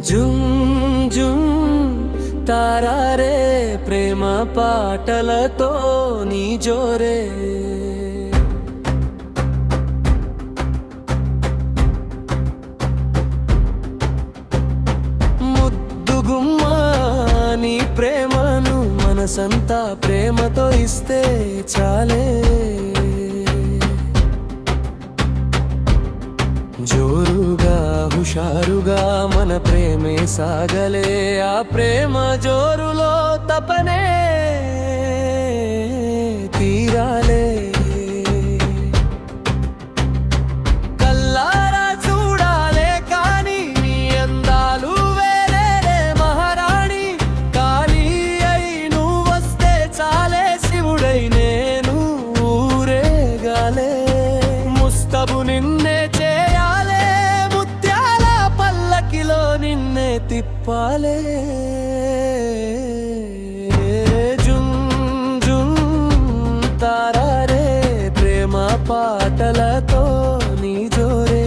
జుమ్ జుమ్ తారారే ప్రేమ పాటలతో నీ జోరే ముద్దుగుమ్మా నీ ప్రేమను మనసంతా ప్రేమతో ఇస్తే చాలే జోరుగా హుషారుగా మన ప్రేమే సాగలే ఆ ప్రేమ జోరులో తపనే తీరాలే కల్లారా చూడాలే కాని నీ అందాలు వేరే మహారాణి కాళీ అయి నువ్వు వస్తే చాలే శివుడై నేను ఊరేగాలే ముస్తబు నిన్నే నిన్నే తిప్పాలే జుమ్ జుమ్ తారారే ప్రేమ పాటలతో నీ జోరే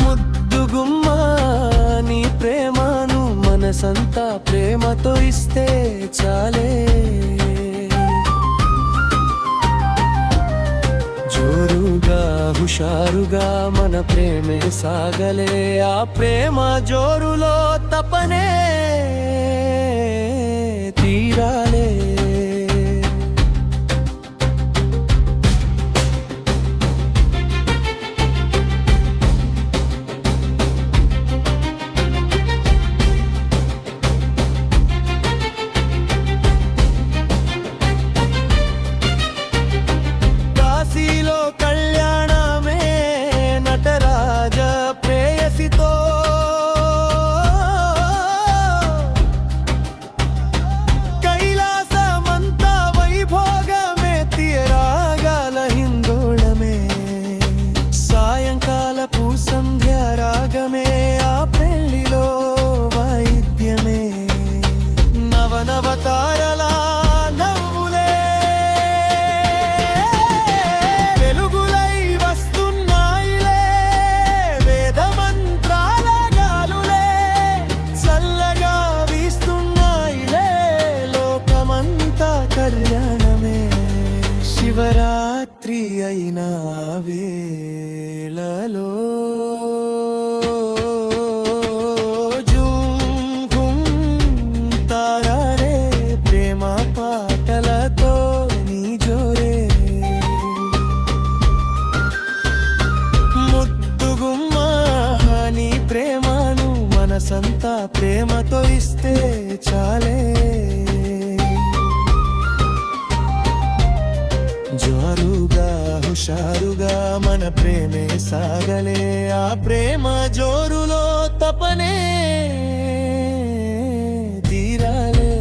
ముద్దుగుమ్మా నీ ప్రేమను మనసంతా ప్రేమతో ఇస్తే చాలే జోరుగా హుషారుగా మన ప్రేమే సాగలే ఆ ప్రేమ జోరులో తపనే తీరాలే నవతారలా నవ్వులే వెలుగులై వస్తున్నాయిలే వేద మంత్రాల గాలులే చల్లగా వీస్తున్నాయిలే లోకమంతా కళ్యాణమే శివరాత్రి అయిన వేళలో మనసంతా ప్రేమతో ఇస్తే చాలే జోరుగా హుషారుగా మన ప్రేమే సాగలే ఆ ప్రేమ జోరులో తపనే తీరాలే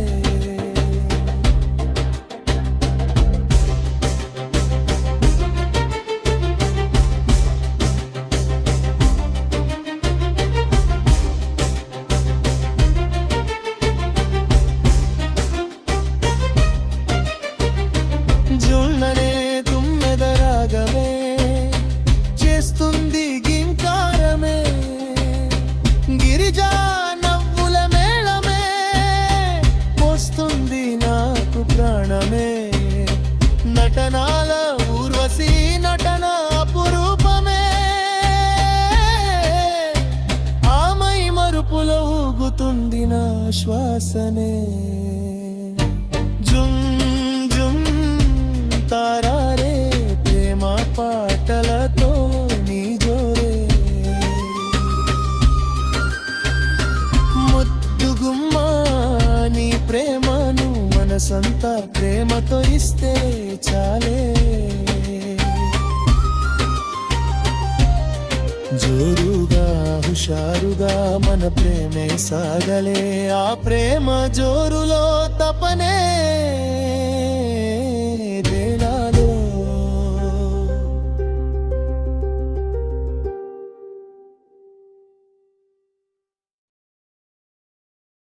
జున్ననే తుమ్మెదరాగమే చేస్తుంది గింకారమే గిరిజా నవ్వుల మేళమే పోస్తుంది నాకు ప్రాణమే నటనాల ఊర్వశీ నటన అపురూపమే ఆమై మరుపులో ఊగుతుంది నా శ్వాసనే జుమ్ తారారే ప్రేమ పాటలతో నీ జోరే ముద్దుగుమ్మా నీ ప్రేమను మనసంతా ప్రేమతో ఇస్తే చాలే జోరుగా హుషారుగా మన ప్రేమే సాగలే ఆ ప్రేమ జోరులో తపనే